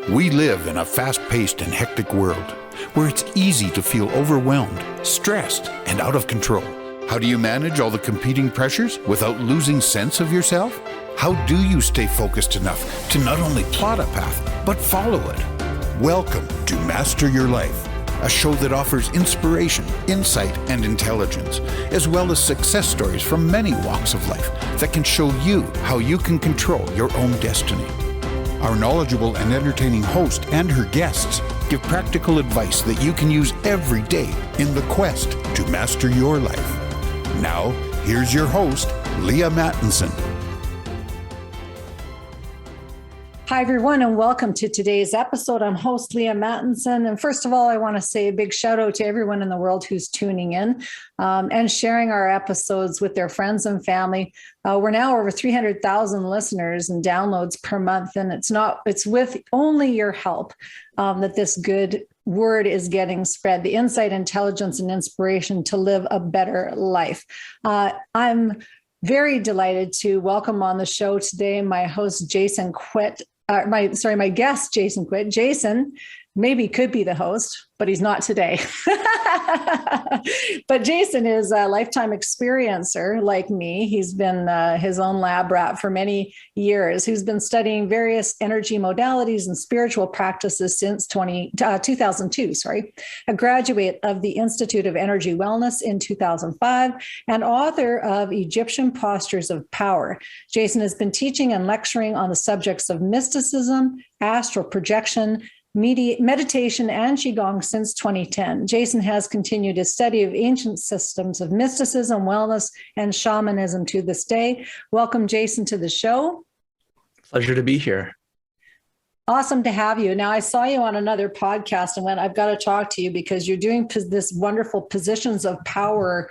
We live in a fast-paced and hectic world where it's easy to feel overwhelmed, stressed, and out of control. How do you manage all the competing pressures without losing sense of yourself? How do you stay focused enough to not only plot a path, but follow it? Welcome to Master Your Life, a show that offers inspiration, insight, and intelligence, as well as success stories from many walks of life that can show you how you can control your own destiny. Our knowledgeable and entertaining host and her guests give practical advice that you can use every day in the quest to master your life. Now, here's your host, Leaha Mattinson. Hi, everyone, and welcome to today's episode. I'm host Leaha Mattinson. And first of all, I want to say a big shout out to everyone in the world who's tuning in and sharing our episodes with their friends and family. We're now over 300,000 listeners and downloads per month. And it's with only your help that this good word is getting spread, the insight, intelligence, and inspiration to live a better life. I'm very delighted to welcome on the show today my host, Jason Quitt. My guest, Jason Quitt. Jason maybe could be the host, but he's not today. But Jason is a lifetime experiencer like me. He's been his own lab rat for many years. He's been studying various energy modalities and spiritual practices since 2002, a graduate of the Institute of Energy Wellness in 2005 and author of Egyptian Postures of Power. Jason has been teaching and lecturing on the subjects of mysticism, astral projection, meditation, and Qigong since 2010. Jason has continued his study of ancient systems of mysticism, wellness, and shamanism to this day. Welcome, Jason, to the show. Pleasure to be here. Awesome to have you. Now, I saw you on another podcast and went, I've got to talk to you because you're doing this wonderful Positions of Power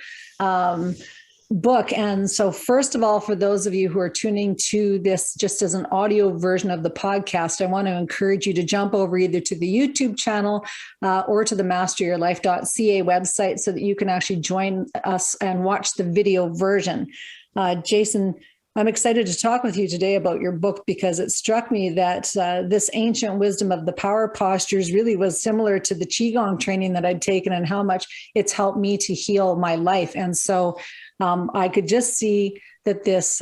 book. And so first of all, for those of you who are tuning to this just as an audio version of the podcast, I want to encourage you to jump over either to the YouTube channel or to the masteryourlife.ca website so that you can actually join us and watch the video version. Jason, I'm excited to talk with you today about your book because it struck me that this ancient wisdom of the power postures really was similar to the Qigong training that I'd taken and how much it's helped me to heal my life. And so I could just see that this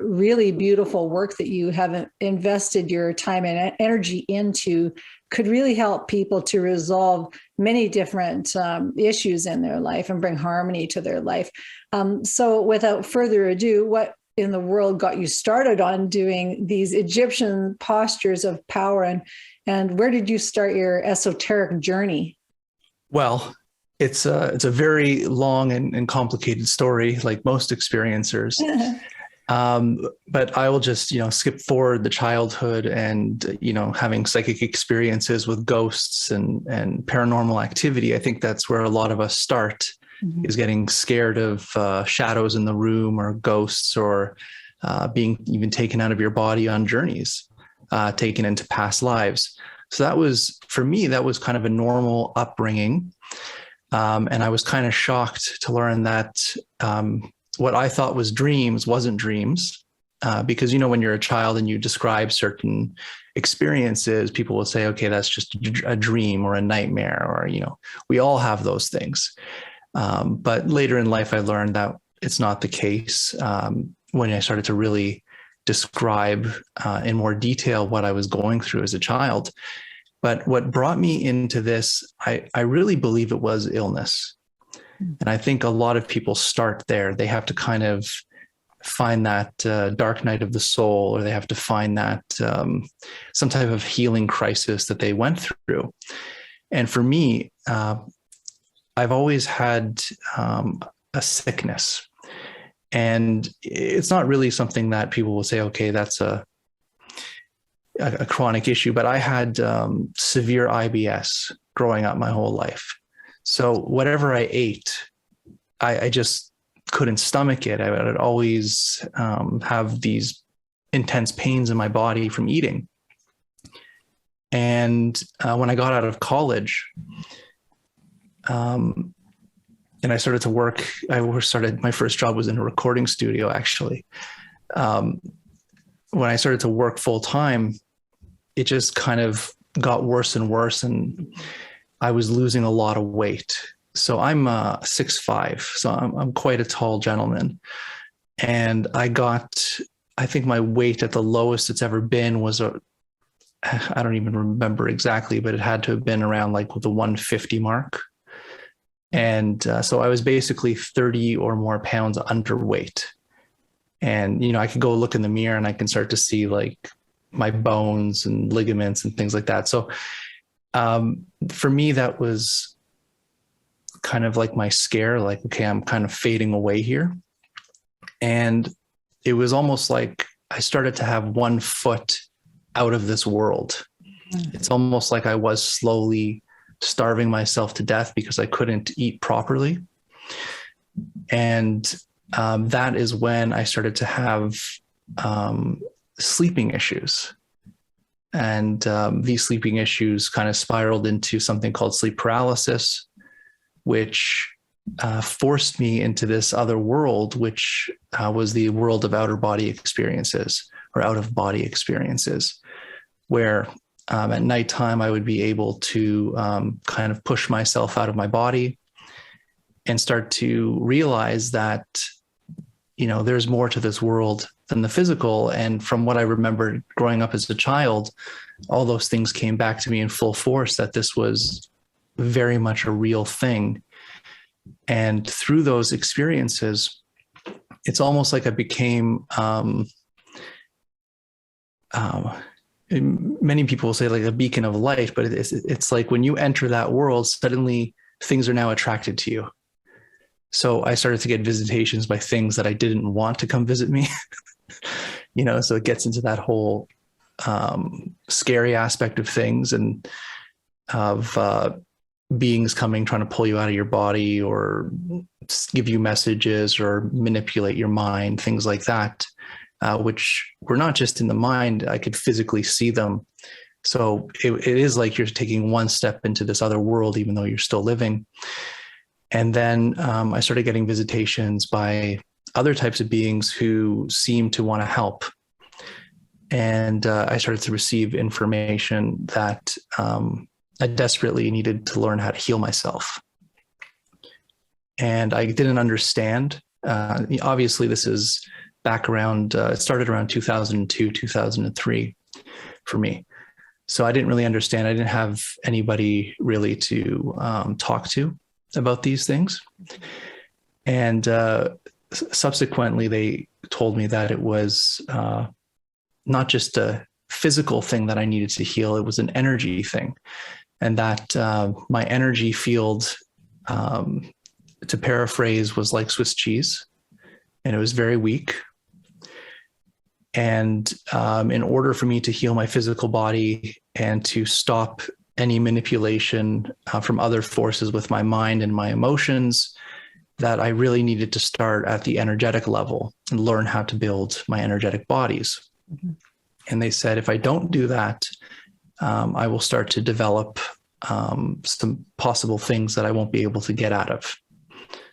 really beautiful work that you have invested your time and energy into could really help people to resolve many different issues in their life and bring harmony to their life. So without further ado, what in the world got you started on doing these Egyptian postures of power, and where did you start your esoteric journey? Well, it's a very long and complicated story, like most experiencers. But I will just, skip forward the childhood and, having psychic experiences with ghosts and paranormal activity. I think that's where a lot of us start, is getting scared of shadows in the room or ghosts or being even taken out of your body on journeys, taken into past lives. So that was, for me, that was kind of a normal upbringing. And I was kind of shocked to learn that what I thought was dreams wasn't dreams, because, when you're a child and you describe certain experiences, people will say, okay, that's just a dream or a nightmare, or, we all have those things. But later in life, I learned that it's not the case when I started to really describe in more detail what I was going through as a child. But what brought me into this, I really believe it was illness. And I think a lot of people start there. They have to kind of find that dark night of the soul, or they have to find that some type of healing crisis that they went through. And for me, I've always had a sickness. And it's not really something that people will say, okay, that's a chronic issue, but I had severe IBS growing up my whole life. So whatever I ate, I just couldn't stomach it. I would always have these intense pains in my body from eating. And when I got out of college, and I started to work, my first job was in a recording studio, actually. When I started to work full time, it just kind of got worse and worse, and I was losing a lot of weight. So I'm 6'5", so I'm quite a tall gentleman. And I think my weight at the lowest it's ever been was I don't even remember exactly, but it had to have been around like the 150 mark. And so I was basically 30 or more pounds underweight. And, I could go look in the mirror and I can start to see like my bones and ligaments and things like that. So for me, that was kind of like my scare, like, okay, I'm kind of fading away here. And it was almost like I started to have one foot out of this world. It's almost like I was slowly starving myself to death because I couldn't eat properly. And that is when I started to have sleeping issues. And these sleeping issues kind of spiraled into something called sleep paralysis, which forced me into this other world, which was the world of outer body experiences or out of body experiences, where at nighttime I would be able to kind of push myself out of my body and start to realize that, there's more to this world than the physical. And from what I remember growing up as a child, all those things came back to me in full force, that this was very much a real thing. And through those experiences, it's almost like I became, many people will say like a beacon of light, but it's like when you enter that world, suddenly things are now attracted to you. So I started to get visitations by things that I didn't want to come visit me, so it gets into that whole scary aspect of things and of beings coming, trying to pull you out of your body or give you messages or manipulate your mind, things like that, which were not just in the mind. I could physically see them. So it is like you're taking one step into this other world, even though you're still living. And then I started getting visitations by other types of beings who seemed to want to help. And I started to receive information that I desperately needed to learn how to heal myself. And I didn't understand. Obviously, this is back around, it started around 2002, 2003 for me. So I didn't really understand. I didn't have anybody really to talk to about these things. And subsequently, they told me that it was not just a physical thing that I needed to heal, it was an energy thing. And that my energy field, to paraphrase, was like Swiss cheese, and it was very weak. And in order for me to heal my physical body and to stop any manipulation from other forces with my mind and my emotions, that I really needed to start at the energetic level and learn how to build my energetic bodies. Mm-hmm. And they said, if I don't do that, I will start to develop some possible things that I won't be able to get out of.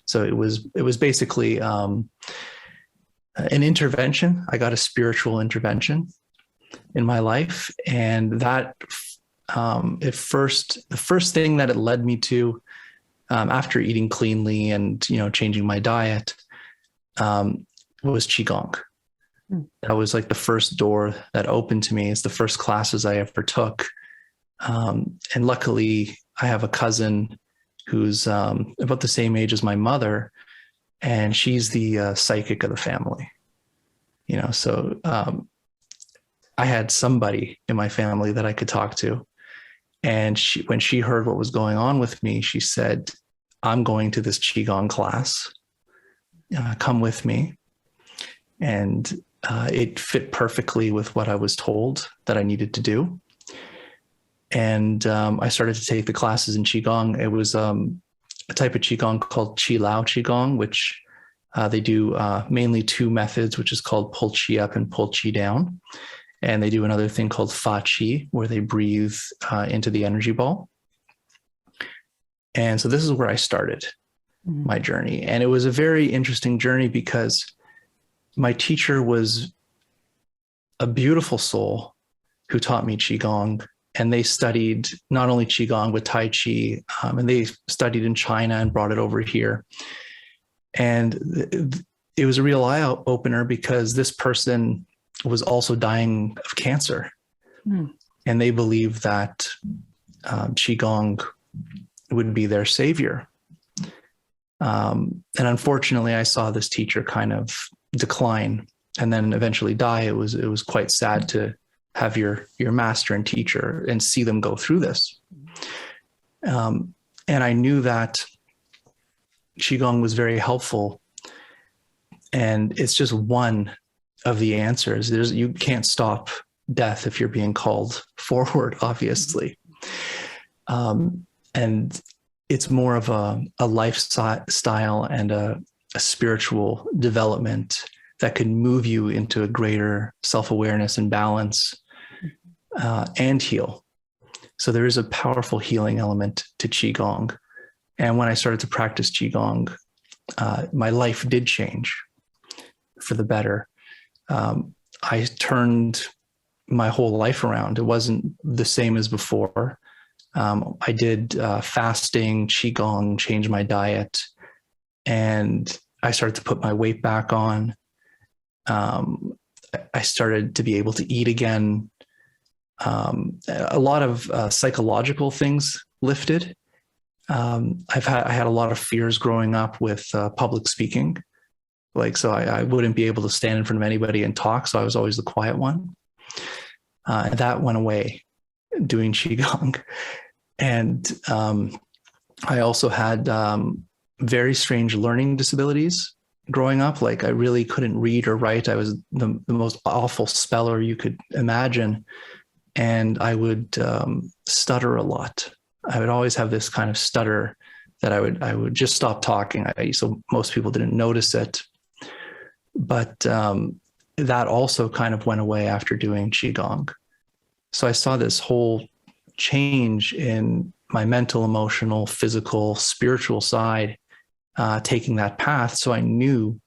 So it was basically an intervention. I got a spiritual intervention in my life, and that the first thing that it led me to, after eating cleanly and changing my diet, was Qigong. That was like the first door that opened to me. It's the first classes I ever took. And luckily, I have a cousin who's about the same age as my mother, and she's the psychic of the family. So I had somebody in my family that I could talk to. And when she heard what was going on with me, she said, I'm going to this Qigong class. Come with me. And it fit perfectly with what I was told that I needed to do. And I started to take the classes in Qigong. It was a type of Qigong called Qi Gong, which they do mainly two methods, which is called pull Qi up and pull Qi down. And they do another thing called Fa Qi, where they breathe into the energy ball. And so this is where I started my journey. And it was a very interesting journey because my teacher was a beautiful soul who taught me Qigong and they studied not only Qigong, but Tai Chi, and they studied in China and brought it over here. And it was a real eye opener because this person was also dying of cancer. And they believed that Qigong would be their savior. And unfortunately, I saw this teacher kind of decline and then eventually die. It was quite sad to have your master and teacher and see them go through this. And I knew that Qigong was very helpful, and it's just one of the answers. You can't stop death if you're being called forward, obviously. And it's more of a lifestyle and a spiritual development that can move you into a greater self-awareness and balance, and heal. So there is a powerful healing element to Qigong. And when I started to practice Qigong, my life did change for the better. I turned my whole life around. It wasn't the same as before. I did fasting, Qigong, changed my diet, and I started to put my weight back on. I started to be able to eat again. A lot of psychological things lifted. I had a lot of fears growing up with public speaking. So I wouldn't be able to stand in front of anybody and talk. So I was always the quiet one. And that went away doing Qigong. And I also had very strange learning disabilities growing up. I really couldn't read or write. I was the most awful speller you could imagine. And I would stutter a lot. I would always have this kind of stutter that I would just stop talking. So most people didn't notice it. But that also kind of went away after doing Qigong. So I saw this whole change in my mental, emotional, physical, spiritual side, taking that path. So I knew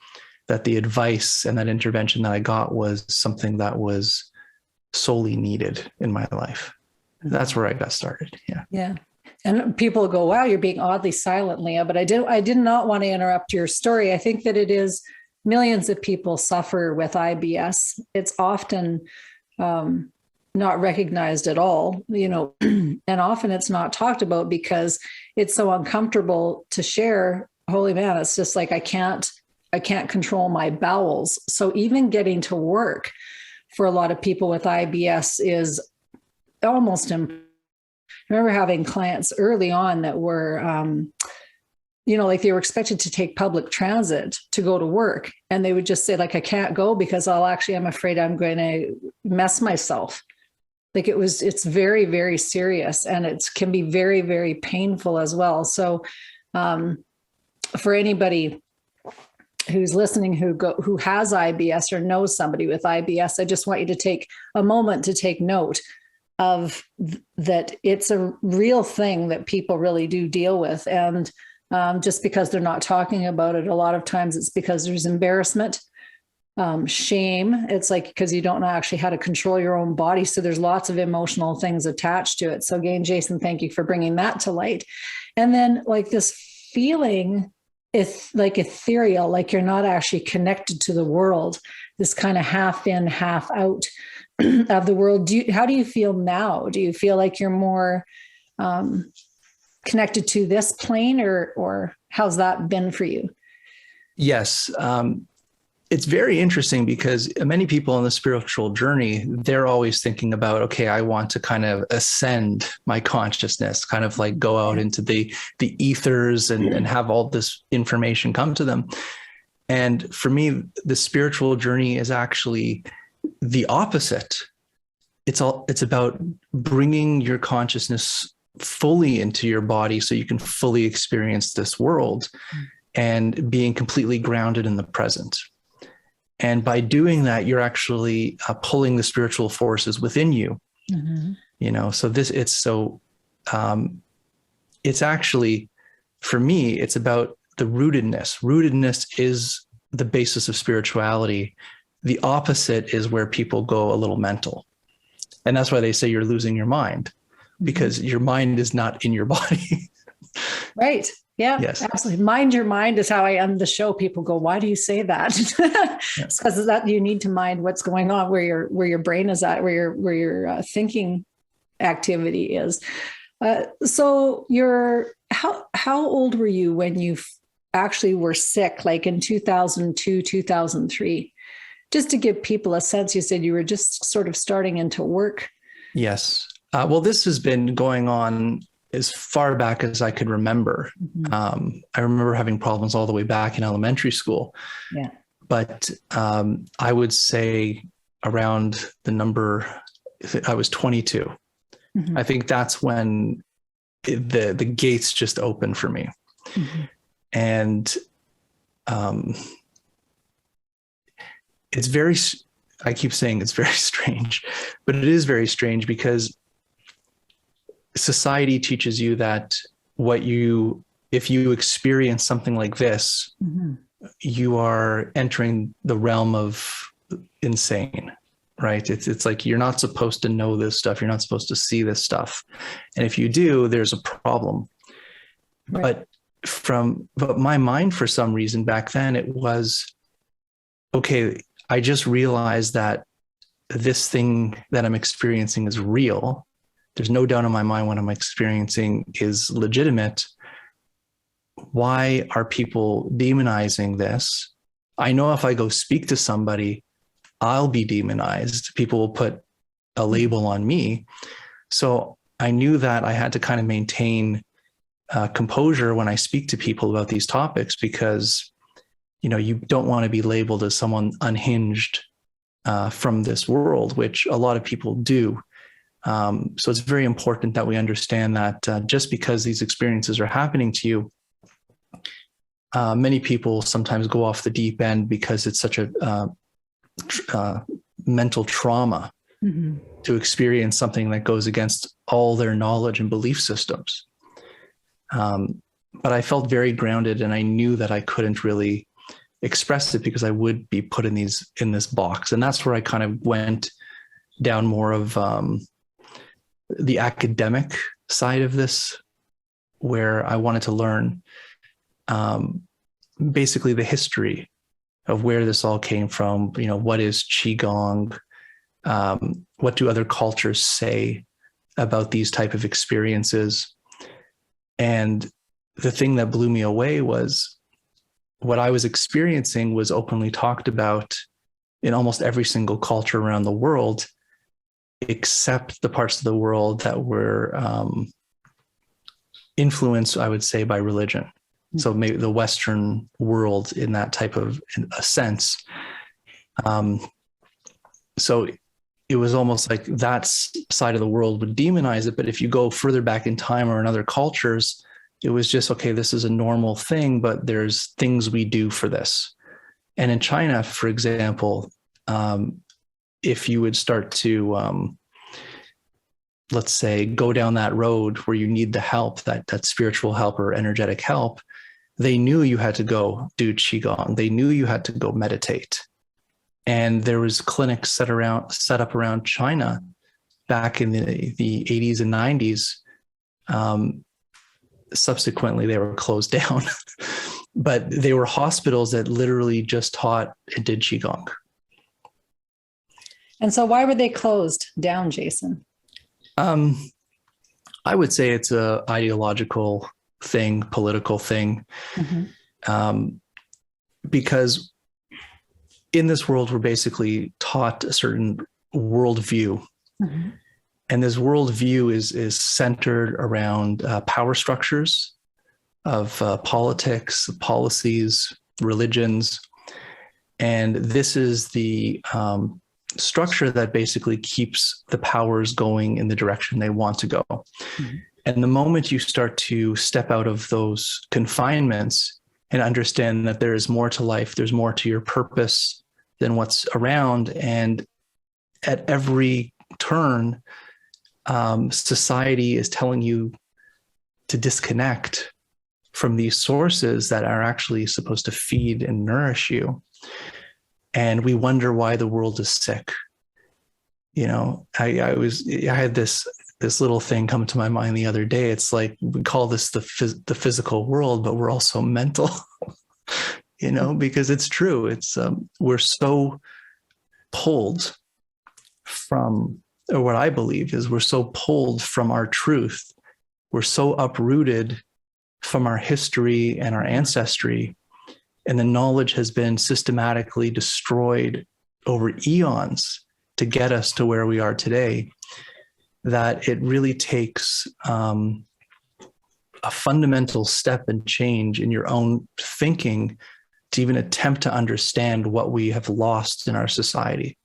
that the advice and that intervention that I got was something that was solely needed in my life. That's where I got started. Yeah. Yeah. And people go, wow, you're being oddly silent, Leaha. But I did not want to interrupt your story. I think that it is millions of people suffer with IBS. It's often not recognized at all, and often it's not talked about because it's so uncomfortable to share. Holy man, it's just like I can't control my bowels. So even getting to work for a lot of people with IBS is almost impossible. I remember having clients early on that were, they were expected to take public transit to go to work. And they would just say, I can't go because I'm afraid I'm going to mess myself. It's very, very serious, and it can be very, very painful as well. So for anybody who's listening, who has IBS or knows somebody with IBS, I just want you to take a moment to take note of that. It's a real thing that people really do deal with. And just because they're not talking about it, a lot of times it's because there's embarrassment, shame. It's because you don't know actually how to control your own body. So there's lots of emotional things attached to it. So again, Jason, thank you for bringing that to light. And then this feeling, it's ethereal, you're not actually connected to the world, this kind of half in, half out of the world. How do you feel now? Do you feel like you're more connected to this plane, or how's that been for you? Yes. It's very interesting because many people on the spiritual journey, they're always thinking about, okay, I want to kind of ascend my consciousness, kind of go out into the ethers and have all this information come to them. And for me, the spiritual journey is actually the opposite. It's about bringing your consciousness fully into your body so you can fully experience this world and being completely grounded in the present. And by doing that, you're actually pulling the spiritual forces within you. Mm-hmm. So it's actually, for me, it's about the rootedness. Rootedness is the basis of spirituality. The opposite is where people go a little mental. And that's why they say you're losing your mind, because your mind is not in your body. Right. Yeah, Yes. absolutely. Mind your mind is how I end the show. People go, "Why do you say that?" It's because that you need to mind what's going on, where your brain is at, where your thinking activity is. So how old were you when you actually were sick, like in 2002, 2003? Just to give people a sense, you said you were just sort of starting into work. Yes. Well, this has been going on as far back as I could remember. I remember having problems all the way back in elementary school. Yeah. But I would say around the number, I was 22. I think that's when the gates just opened for me. And it's very, I keep saying it's very strange, but it is very strange because society teaches you that if you experience something like this, you are entering the realm of insane, right? It's like, you're not supposed to know this stuff. You're not supposed to see this stuff. And if you do, there's a problem. Right. But my mind, for some reason back then, it was, okay, I just realized that this thing that I'm experiencing is real. There's no doubt in my mind what I'm experiencing is legitimate. Why are people demonizing this? I know if I go speak to somebody, I'll be demonized. People will put a label on me. So I knew that I had to kind of maintain composure when I speak to people about these topics, because, you don't want to be labeled as someone unhinged from this world, which a lot of people do. So it's very important that we understand that just because these experiences are happening to you, many people sometimes go off the deep end because it's such a mental trauma to experience something that goes against all their knowledge and belief systems. But I felt very grounded, and I knew that I couldn't really express it because I would be put in this box. And that's where I kind of went down more of the academic side of this, where I wanted to learn basically the history of where this all came from. What is Qi Gong? What do other cultures say about these type of experiences? And the thing that blew me away was what I was experiencing was openly talked about in almost every single culture around the world, except the parts of the world that were influenced, I would say, by religion. So maybe the Western world in that type of a sense. So it was almost like that side of the world would demonize it. But if you go further back in time or in other cultures, it was just, okay, this is a normal thing, but there's things we do for this. And in China, for example, if you would start to, let's say, go down that road where you need the help, that spiritual help or energetic help, they knew you had to go do Qigong. They knew you had to go meditate. And there was clinics set up around China back in the 80s and 90s. Subsequently, they were closed down, but they were hospitals that literally just taught and did Qigong. And so why were they closed down, Jason? I would say it's a ideological thing, political thing, because in this world, we're basically taught a certain worldview. And this worldview is centered around power structures of politics, policies, religions. And this is the structure that basically keeps the powers going in the direction they want to go. And the moment you start to step out of those confinements and understand that there is more to life, there's more to your purpose than what's around, and at every turn, society is telling you to disconnect from these sources that are actually supposed to feed and nourish you. And we wonder why the world is sick. I had this little thing come to my mind the other day. It's like, we call this the physical world, but we're also mental, because it's true. It's, we're so pulled from, or what I believe is, we're so pulled from our truth. We're so uprooted from our history and our ancestry, and the knowledge has been systematically destroyed over eons to get us to where we are today, that it really takes a fundamental step and change in your own thinking to even attempt to understand what we have lost in our society.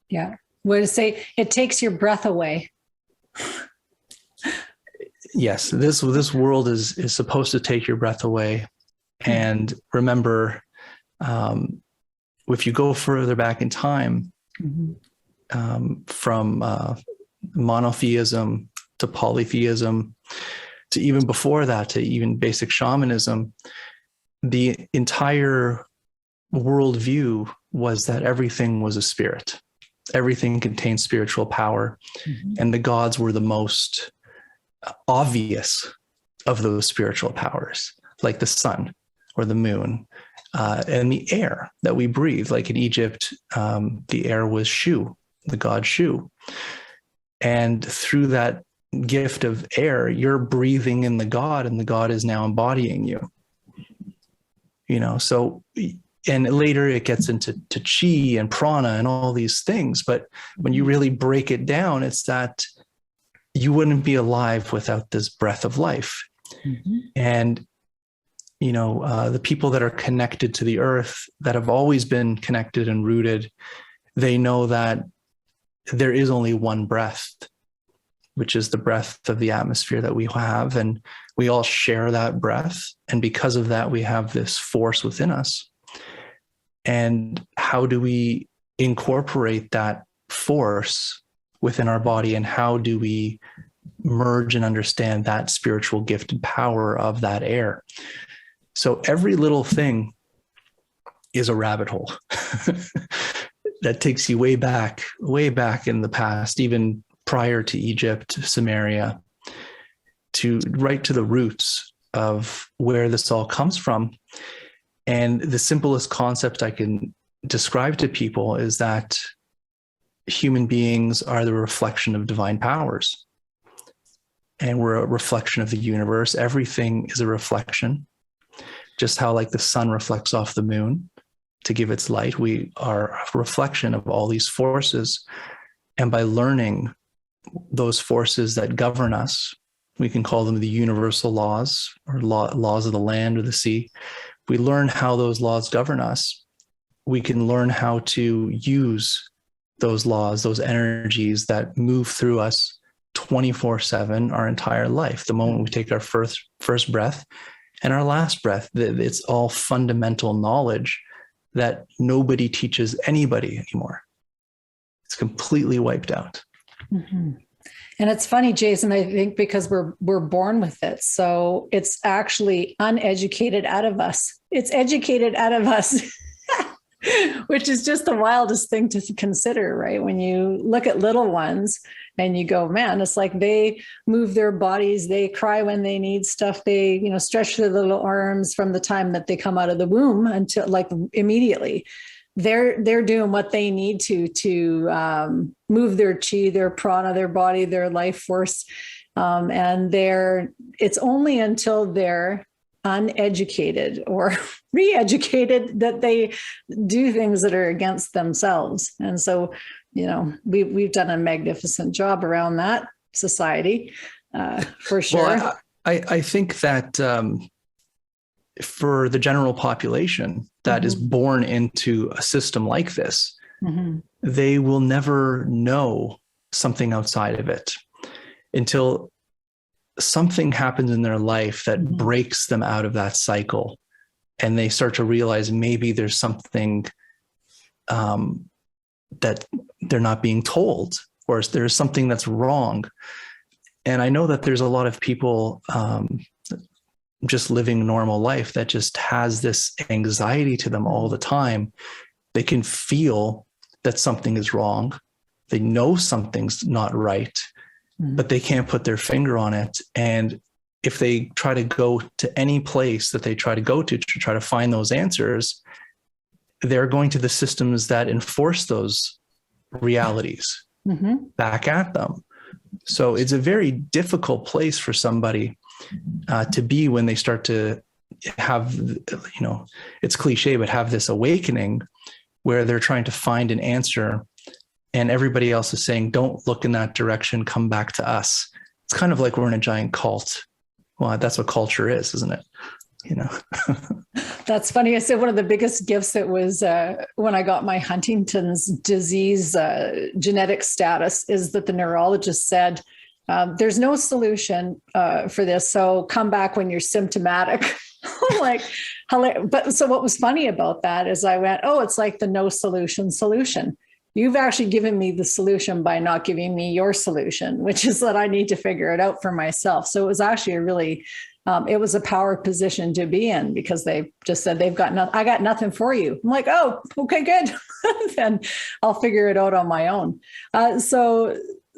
Yeah. What to say? It takes your breath away. Yes, this world is supposed to take your breath away. And remember, if you go further back in time, from monotheism to polytheism, to even before that, to even basic shamanism, the entire worldview was that everything was a spirit. Everything contained spiritual power, and the gods were the most obvious of those spiritual powers, like the sun or the moon, and the air that we breathe. Like in Egypt, the air was Shu, the god Shu. And through that gift of air, you're breathing in the god, and the god is now embodying you. So, and later it gets into Qi and prana and all these things. But when you really break it down, it's that you wouldn't be alive without this breath of life. And the people that are connected to the earth, that have always been connected and rooted, they know that there is only one breath, which is the breath of the atmosphere that we have. And we all share that breath. And because of that, we have this force within us. And how do we incorporate that force within our body? And how do we merge and understand that spiritual gifted power of that air? So every little thing is a rabbit hole that takes you way back in the past, even prior to Egypt, Samaria, right to the roots of where this all comes from. And the simplest concept I can describe to people is that human beings are the reflection of divine powers. And we're a reflection of the universe. Everything is a reflection. Just how like the sun reflects off the moon to give its light, we are a reflection of all these forces. And by learning those forces that govern us, we can call them the universal laws, or laws of the land or the sea. We learn how those laws govern us. We can learn how to use those laws, those energies that move through us 24/7 our entire life. The moment we take our first breath and our last breath, it's all fundamental knowledge that nobody teaches anybody anymore. It's completely wiped out. And it's funny, Jason, I think because we're born with it. So it's actually uneducated out of us. It's educated out of us, which is just the wildest thing to consider, right? When you look at little ones and you go, man, it's like they move their bodies, they cry when they need stuff, they, stretch their little arms from the time that they come out of the womb until like immediately. They're doing what they need to move their chi, their prana, their body, their life force. And it's only until they're uneducated or re-educated that they do things that are against themselves. And so, we've done a magnificent job around that society, for sure. Well, I think that for the general population that is born into a system like this, they will never know something outside of it until something happens in their life that breaks them out of that cycle. And they start to realize maybe there's something that they're not being told, or there's something that's wrong. And I know that there's a lot of people just living normal life that just has this anxiety to them all the time. They can feel that something is wrong. They know something's not right, but they can't put their finger on it. And if they try to go to any place that they try to go to try to find those answers, they're going to the systems that enforce those realities back at them. So it's a very difficult place for somebody to be when they start to have, it's cliche, but have this awakening where they're trying to find an answer and everybody else is saying, don't look in that direction, come back to us. It's kind of like we're in a giant cult. Well, that's what culture is, isn't it? That's funny. I said one of the biggest gifts it was when I got my Huntington's disease genetic status is that the neurologist said, there's no solution for this. So come back when you're symptomatic. Like, but so what was funny about that is I went, oh, it's like the no solution solution. You've actually given me the solution by not giving me your solution, which is that I need to figure it out for myself. So it was actually a really, it was a power position to be in because they just said, I got nothing for you. I'm like, oh, okay, good. Then I'll figure it out on my own.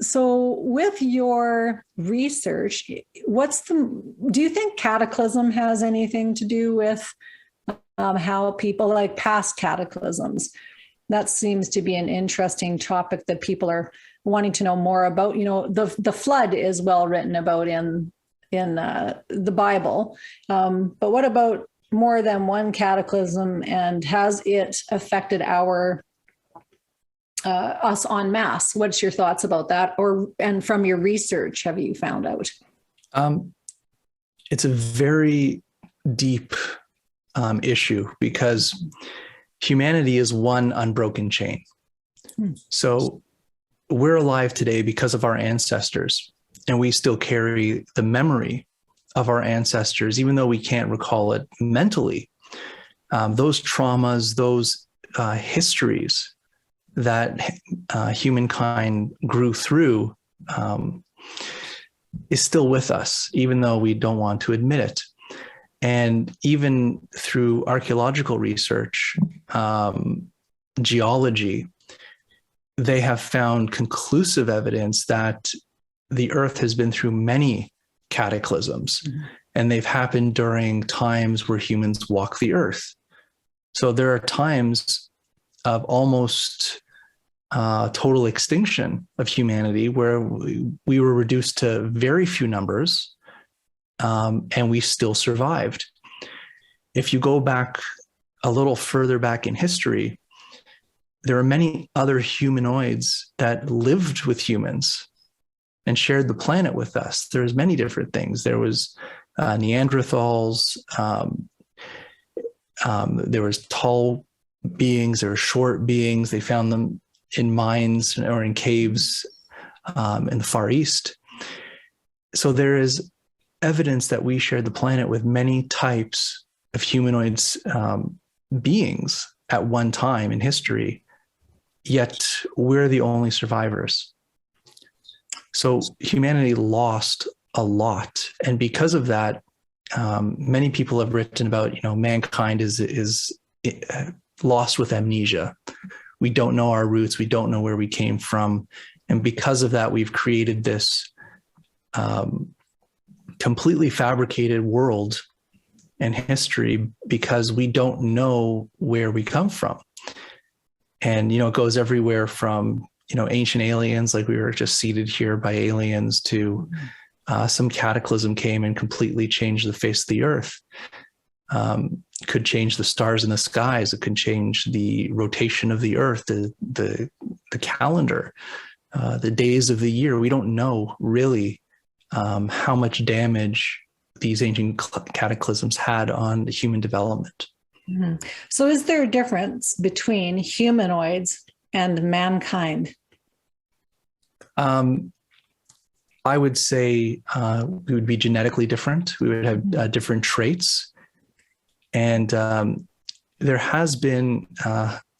So with your research, do you think cataclysm has anything to do with how people like past cataclysms? That seems to be an interesting topic that people are wanting to know more about. The flood is well written about in the Bible, but what about more than one cataclysm, and has it affected us en masse? What's your thoughts about that? And from your research, have you found out? It's a very deep issue because humanity is one unbroken chain. So we're alive today because of our ancestors, and we still carry the memory of our ancestors, even though we can't recall it mentally. Those traumas, those histories that humankind grew through is still with us, even though we don't want to admit it. And even through archaeological research, geology, they have found conclusive evidence that the Earth has been through many cataclysms, and they've happened during times where humans walk the Earth. So there are times of almost total extinction of humanity where we were reduced to very few numbers, and we still survived. If you go back a little further back in history, there are many other humanoids that lived with humans and shared the planet with us. There's many different things. There was Neanderthals, there was tall beings, there were short beings. They found them in mines or in caves in the Far East. So there is evidence that we shared the planet with many types of humanoids beings at one time in history, yet we're the only survivors. So humanity lost a lot. And because of that, many people have written about, mankind is lost with amnesia. We don't know our roots. We don't know where we came from. And because of that, we've created this completely fabricated world and history because we don't know where we come from. And, it goes everywhere from, ancient aliens, like we were just seeded here by aliens, to some cataclysm came and completely changed the face of the earth. Could change the stars in the skies. It could change the rotation of the earth, the calendar, the days of the year. We don't know really how much damage these ancient cataclysms had on human development. Mm-hmm. So is there a difference between humanoids and mankind? I would say we would be genetically different. We would have different traits. And there has been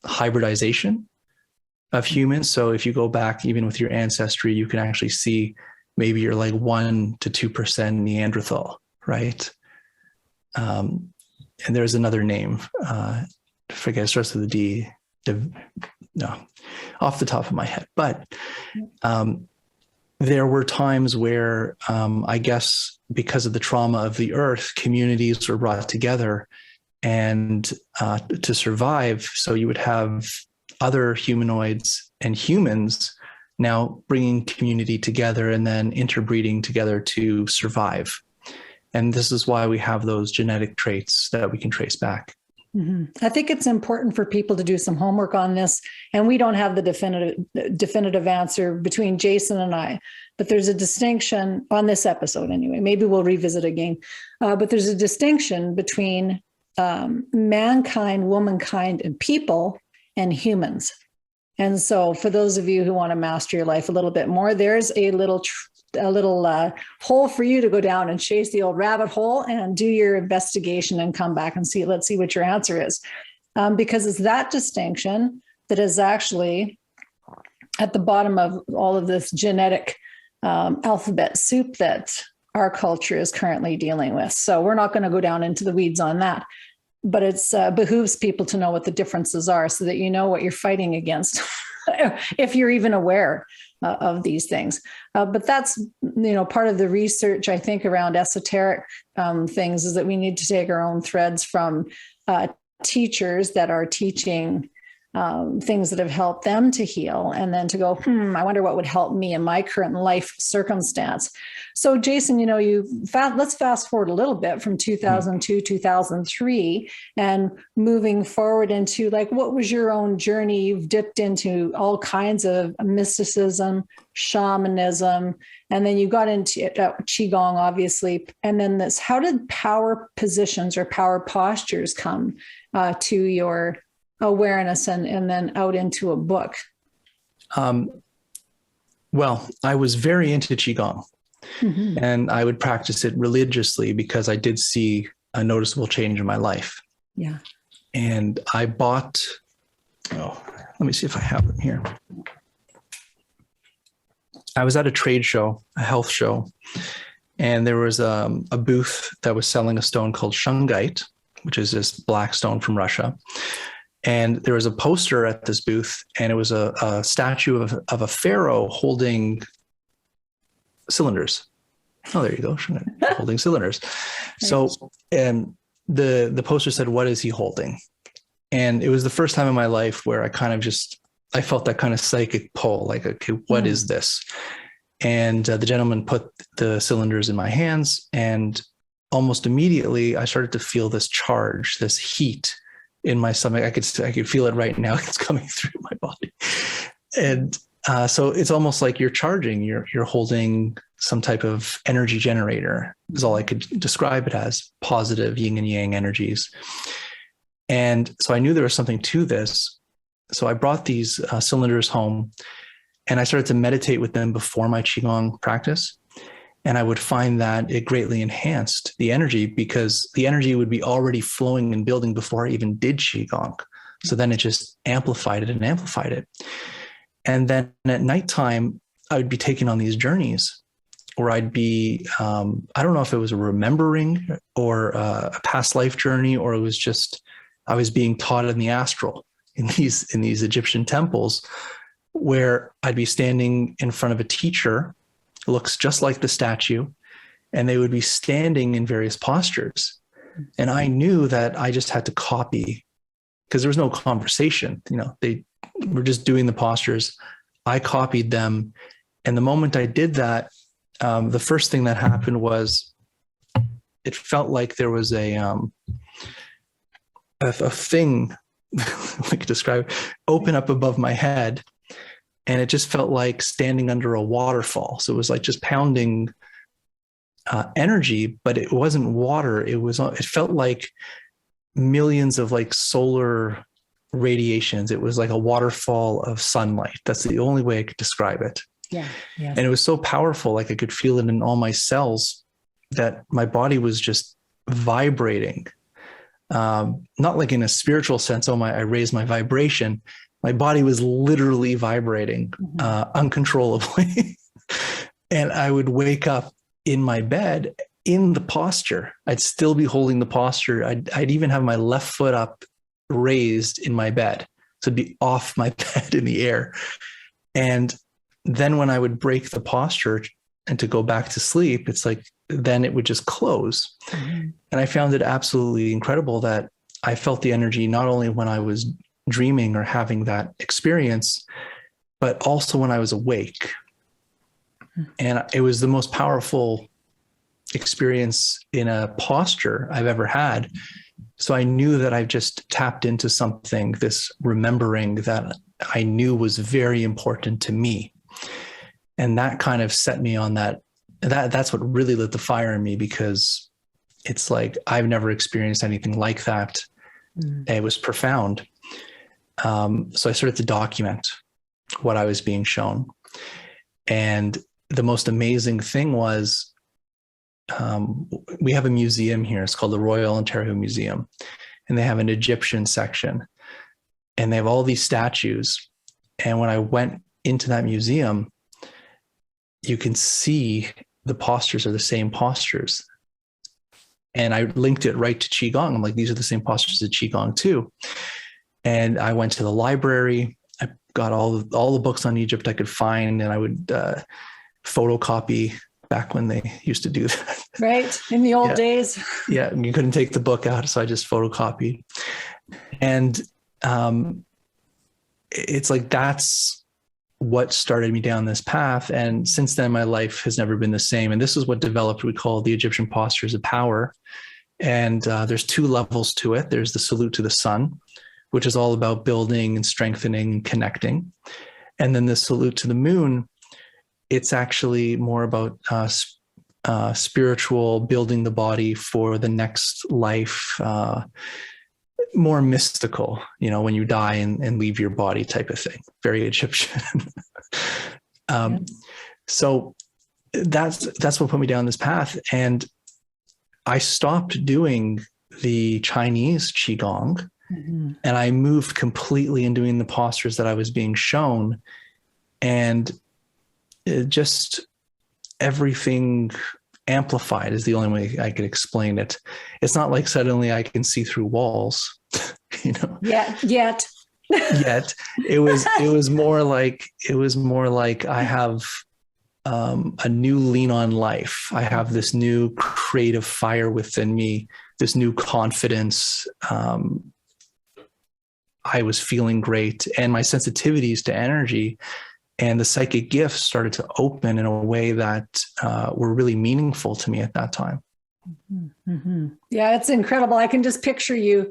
hybridization of humans. So if you go back, even with your ancestry, you can actually see maybe you're like 1 to 2% Neanderthal, right? And there's another name, I forget, it starts with a D. no, off the top of my head, but there were times where I guess because of the trauma of the earth, communities were brought together and to survive. So you would have other humanoids and humans now bringing community together and then interbreeding together to survive. And this is why we have those genetic traits that we can trace back. Mm-hmm. I think it's important for people to do some homework on this. And we don't have the definitive answer between Jason and I, but there's a distinction on this episode anyway. Maybe we'll revisit again. But there's a distinction between mankind, womankind, and people and humans. And so for those of you who want to master your life a little bit more, there's a little hole for you to go down and chase the old rabbit hole and do your investigation and come back and see, let's see what your answer is. Because it's that distinction that is actually at the bottom of all of this genetic alphabet soup that our culture is currently dealing with. So we're not going to go down into the weeds on that. But it's behooves people to know what the differences are so that you know what you're fighting against, if you're even aware of these things. But that's, part of the research, I think, around esoteric things is that we need to take our own threads from teachers that are teaching things that have helped them to heal, and then to go, I wonder what would help me in my current life circumstance. So Jason, let's fast forward a little bit from 2002, 2003, and moving forward into what was your own journey? You've dipped into all kinds of mysticism, shamanism, and then you got into Qi Gong, obviously. And then how did power positions or power postures come to your awareness and then out into a book? Well, I was very into Qigong, and I would practice it religiously because I did see a noticeable change in my life. Yeah. And I bought, let me see if I have them here. I was at a trade show, a health show, and there was a booth that was selling a stone called shungite, which is this black stone from Russia. And there was a poster at this booth, and it was a statue of a pharaoh holding cylinders. Oh, there you go, holding cylinders. So the poster said, "What is he holding?" And it was the first time in my life where I kind of I felt that kind of psychic pull, like, okay, what is this? And the gentleman put the cylinders in my hands, and almost immediately I started to feel this charge, this heat in my stomach. I could feel it right now. It's coming through my body. And so it's almost like you're charging, you're holding some type of energy generator is all I could describe it as, positive yin and yang energies. And so I knew there was something to this. So I brought these cylinders home, and I started to meditate with them before my Qigong practice. And I would find that it greatly enhanced the energy, because the energy would be already flowing and building before I even did Qigong. So then it just amplified it and amplified it. And then at nighttime, I would be taken on these journeys where I'd be, I don't know if it was a remembering or a past life journey, or it was just, I was being taught in the astral in these Egyptian temples, where I'd be standing in front of a teacher, looks just like the statue, and they would be standing in various postures. And I knew that I just had to copy, because there was no conversation. They were just doing the postures. I copied them. And the moment I did that, the first thing that happened was it felt like there was a thing, I could describe, open up above my head. And it just felt like standing under a waterfall. So it was like just pounding energy, but it wasn't water. It felt like millions of solar radiations. It was like a waterfall of sunlight. That's the only way I could describe it. Yeah. And it was so powerful. Like I could feel it in all my cells, that my body was just vibrating. Not like in a spiritual sense, I raised my vibration. My body was literally vibrating uncontrollably. And I would wake up in my bed in the posture. I'd still be holding the posture. I'd even have my left foot up raised in my bed. So it'd be off my bed in the air. And then when I would break the posture and to go back to sleep, it's like, then it would just close. Mm-hmm. And I found it absolutely incredible that I felt the energy, not only when I was dreaming or having that experience, but also when I was awake. And it was the most powerful experience in a posture I've ever had. So I knew that I've just tapped into something, this remembering that I knew was very important to me. And that kind of set me on that's what really lit the fire in me, because it's like, I've never experienced anything like that. It was profound. So I started to document what I was being shown. And the most amazing thing was, we have a museum here. It's called the Royal Ontario Museum, and they have an Egyptian section, and they have all these statues. And when I went into that museum, you can see the postures are the same postures. And I linked it right to Qigong. I'm like, these are the same postures as Qigong too. And I went to the library. I got all the books on Egypt I could find, and I would photocopy, back when they used to do that. Right. In the old days. Yeah. You couldn't take the book out. So I just photocopied. And it's like, that's what started me down this path. And since then, my life has never been the same. And this is what developed, we call the Egyptian postures of power. And there's 2 levels to it. There's the salute to the sun, which is all about building and strengthening and connecting. And then the salute to the moon, it's actually more about spiritual, building the body for the next life, more mystical, when you die and leave your body type of thing, very Egyptian. So that's what put me down this path. And I stopped doing the Chinese Qigong, and I moved completely in doing the postures that I was being shown. And just everything amplified is the only way I could explain it. It's not like suddenly I can see through walls, Yet. Yet it was more like I have a new lean on life. I have this new creative fire within me, this new confidence. I was feeling great, and my sensitivities to energy and the psychic gifts started to open in a way that were really meaningful to me at that time. Mm-hmm. Yeah, it's incredible. I can just picture you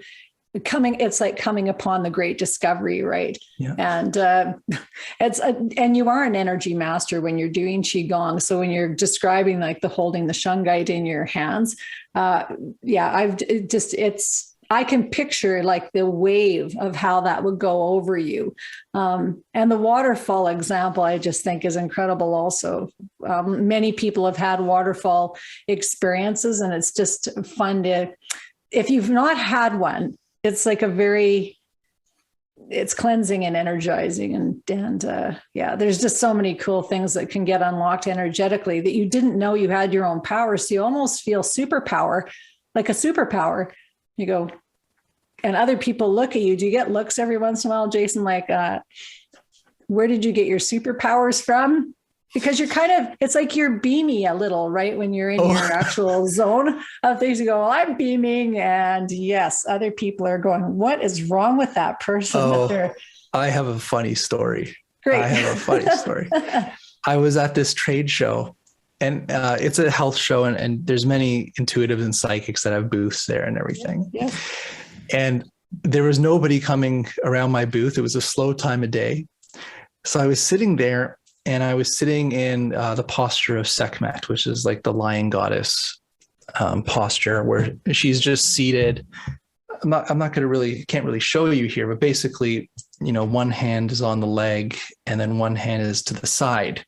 it's like coming upon the great discovery, right? Yeah. And and you are an energy master when you're doing Qigong. So when you're describing like the holding the shungite in your hands, I can picture like the wave of how that would go over you. And the waterfall example, I just think is incredible also. Many people have had waterfall experiences, and it's just fun if you've not had one, it's like it's cleansing and energizing. And there's just so many cool things that can get unlocked energetically that you didn't know you had your own power. So you almost feel like a superpower. You go, and other people look at you. Do you get looks every once in a while, Jason? Like, where did you get your superpowers from? Because it's like you're beamy a little, right? When you're in your actual zone of things, you go, well, I'm beaming. And yes, other people are going, what is wrong with that person? I have a funny story. Great. I have a funny story. I was at this trade show, and it's a health show, and there's many intuitives and psychics that have booths there and everything. Yeah. And there was nobody coming around my booth. It was a slow time of day. So I was sitting there, and I was sitting in the posture of Sekhmet, which is like the lion goddess posture, where she's just seated. I'm not going to can't really show you here, but basically, one hand is on the leg, and then one hand is to the side.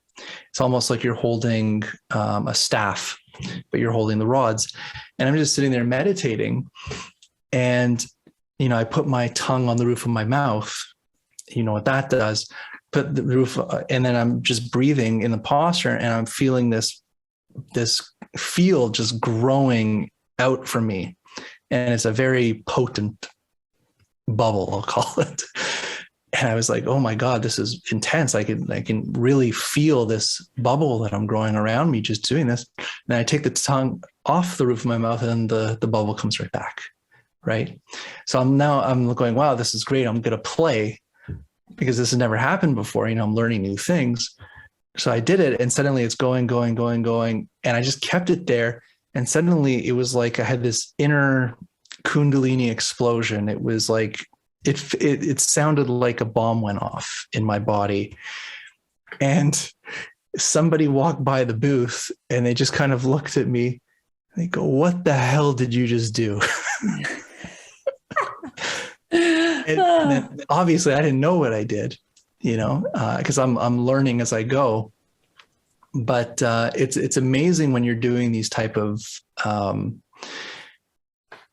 It's almost like you're holding a staff, but you're holding the rods. And I'm just sitting there meditating. And, I put my tongue on the roof of my mouth. You know what that does. Put the roof, and then I'm just breathing in the posture, and I'm feeling this field just growing out from me. And it's a very potent bubble, I'll call it. And I was like, oh my God, this is intense. I can really feel this bubble that I'm growing around me just doing this. And I take the tongue off the roof of my mouth and the bubble comes right back. Right. So I'm going, wow, this is great. I'm going to play because this has never happened before. I'm learning new things. So I did it and suddenly it's going. And I just kept it there. And suddenly it was like I had this inner Kundalini explosion. It was like, it sounded like a bomb went off in my body. And somebody walked by the booth and they just kind of looked at me. They go, what the hell did you just do? and then, obviously I didn't know what I did, because I'm learning as I go. But it's amazing when you're doing these type of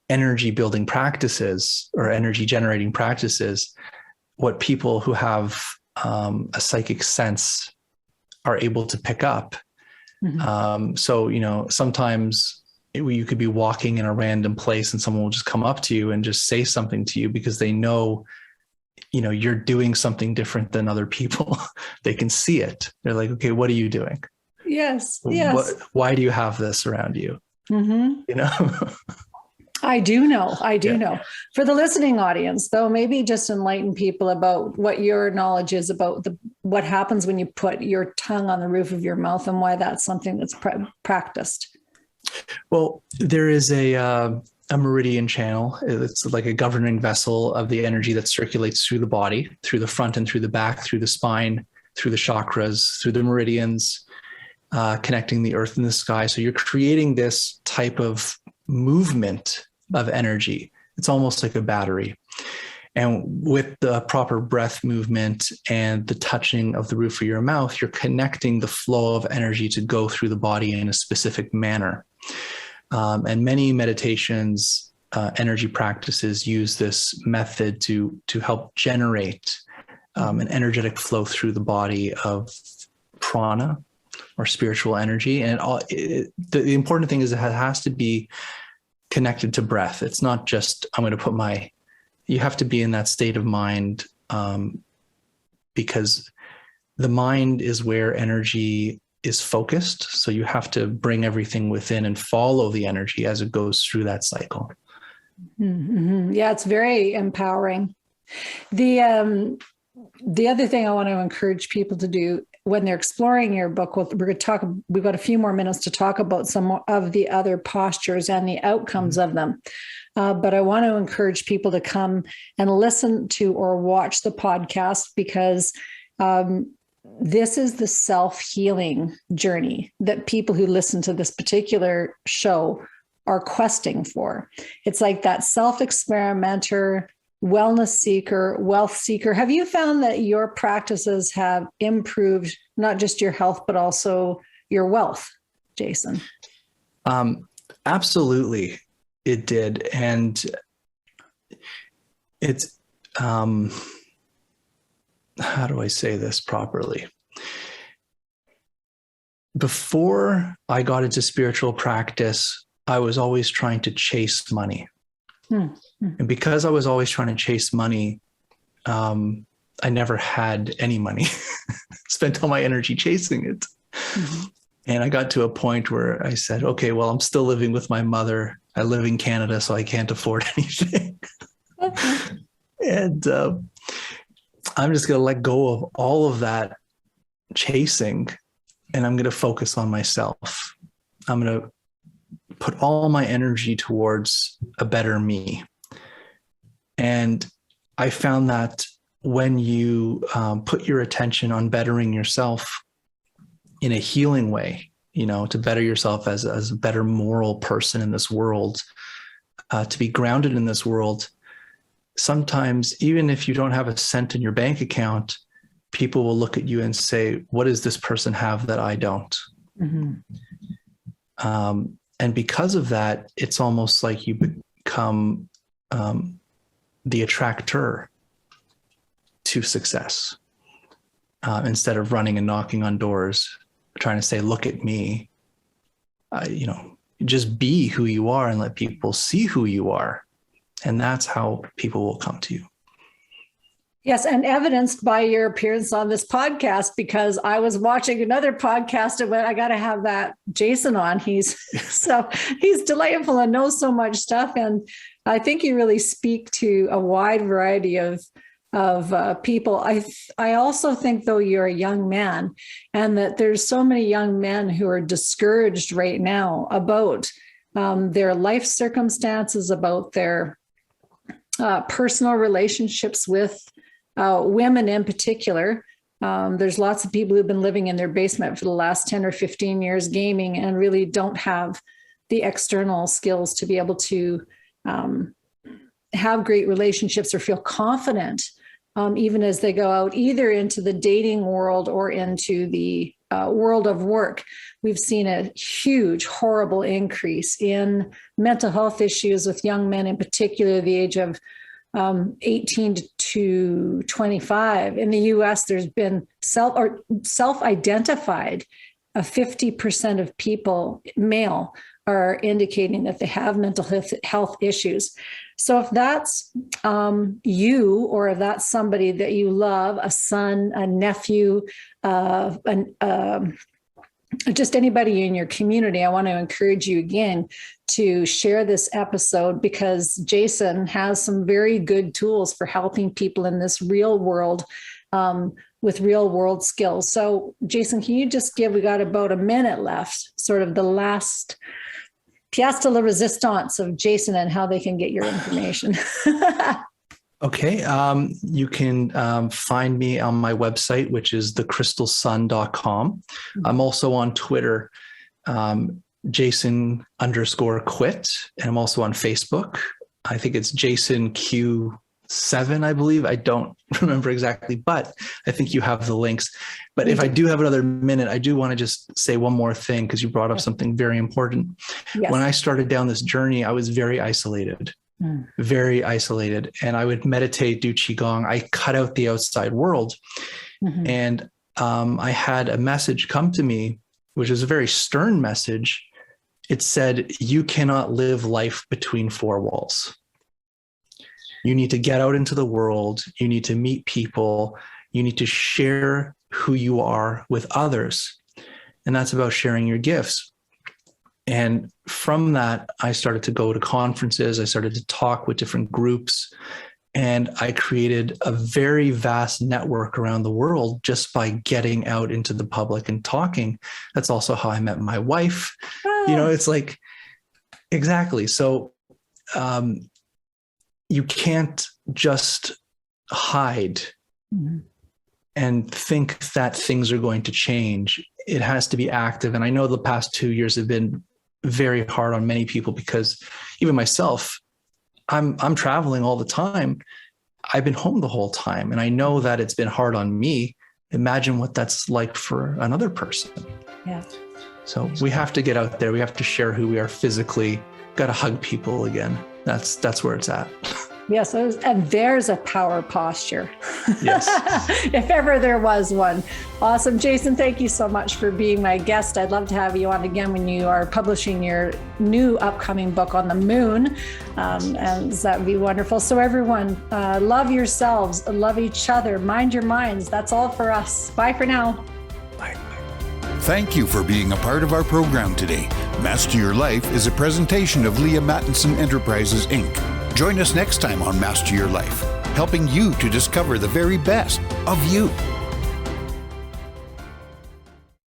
energy building practices or energy generating practices, what people who have a psychic sense are able to pick up. Mm-hmm. So, sometimes you could be walking in a random place and someone will just come up to you and just say something to you because they know, you're doing something different than other people. They can see it. They're like, okay, what are you doing? Yes. Why do you have this around you? Mm-hmm. I do know. For the listening audience, though, maybe just enlighten people about what your knowledge is about what happens when you put your tongue on the roof of your mouth and why that's something that's practiced. Well, there is a meridian channel. It's like a governing vessel of the energy that circulates through the body, through the front and through the back, through the spine, through the chakras, through the meridians, connecting the earth and the sky. So you're creating this type of movement of energy. It's almost like a battery. And with the proper breath movement and the touching of the roof of your mouth, you're connecting the flow of energy to go through the body in a specific manner. And many meditations, energy practices use this method to help generate an energetic flow through the body of prana or spiritual energy. And the important thing is it has to be connected to breath. It's not just, I'm going to put you have to be in that state of mind, because the mind is where energy is focused. So you have to bring everything within and follow the energy as it goes through that cycle. Mm-hmm. Yeah, it's very empowering. The other thing I want to encourage people to do when they're exploring your book, we've got a few more minutes to talk about some of the other postures and the outcomes of them. But I want to encourage people to come and listen to or watch the podcast because this is the self-healing journey that people who listen to this particular show are questing for. It's like that self-experimenter, wellness seeker, wealth seeker. Have you found that your practices have improved not just your health, but also your wealth, Jason? Absolutely, it did. And it's, how do I say this properly? Before I got into spiritual practice, I was always trying to chase money. And because I was always trying to chase money, I never had any money. Spent all my energy chasing it. Mm-hmm. And I got to a point where I said, okay, well, I'm still living with my mother. I live in Canada, so I can't afford anything. And I'm just going to let go of all of that chasing, and I'm going to focus on myself. I'm going to put all my energy towards a better me. And I found that when you put your attention on bettering yourself in a healing way, to better yourself as a better moral person in this world, to be grounded in this world, sometimes even if you don't have a cent in your bank account, people will look at you and say, what does this person have that I don't? Mm-hmm. And because of that, it's almost like you become the attractor to success, instead of running and knocking on doors, trying to say, look at me. Just be who you are and let people see who you are. And that's how people will come to you. Yes, and evidenced by your appearance on this podcast, because I was watching another podcast and went, I got to have that Jason on. He's delightful and knows so much stuff. And I think you really speak to a wide variety of people. I also think, though, you're a young man, and that there's so many young men who are discouraged right now about their life circumstances, about their personal relationships with women in particular. There's lots of people who've been living in their basement for the last 10 or 15 years gaming and really don't have the external skills to be able to have great relationships or feel confident even as they go out either into the dating world or into the world of work. We've seen a huge, horrible increase in mental health issues with young men, in particular the age of 18 to 25. In the US, there's been self-identified, 50% of people, male, are indicating that they have mental health issues. So if that's you, or if that's somebody that you love, a son, a nephew, just anybody in your community, I want to encourage you again to share this episode, because Jason has some very good tools for helping people in this real world with real world skills. So Jason, can you just we got about a minute left, sort of the last pièce de la résistance of Jason and how they can get your information. Okay. You can find me on my website, which is thecrystalsun.com. I'm also on Twitter, Jason_Quitt, and I'm also on Facebook. I think it's Jason Q7, I believe. I don't remember exactly, but I think you have the links. But if I do have another minute, I do want to just say one more thing, because you brought up something very important. Yes. When I started down this journey, I was very isolated. Very isolated. And I would meditate, do Qigong. I cut out the outside world. And I had a message come to me, which is a very stern message. It said, you cannot live life between four walls. You need to get out into the world. You need to meet people. You need to share who you are with others. And that's about sharing your gifts. And from that, I started to go to conferences. I started to talk with different groups, and I created a very vast network around the world just by getting out into the public and talking. That's also how I met my wife. Oh. You know, it's like, exactly. So you can't just hide and think that things are going to change. It has to be active. And I know the past 2 years have been very hard on many people, because even myself, I'm traveling all the time. I've been home the whole time, and I know that it's been hard on me. Imagine what that's like for another person. Yeah. So we have to get out there. We have to share who we are physically. Got to hug people again. That's where it's at. Yes, and there's a power posture. Yes. If ever there was one. Awesome. Jason, thank you so much for being my guest. I'd love to have you on again when you are publishing your new upcoming book on the moon. And that would be wonderful. So everyone, love yourselves, love each other, mind your minds. That's all for us. Bye for now. Bye. Thank you for being a part of our program today. Master Your Life is a presentation of Leaha Mattinson Enterprises, Inc. Join us next time on Master Your Life, helping you to discover the very best of you.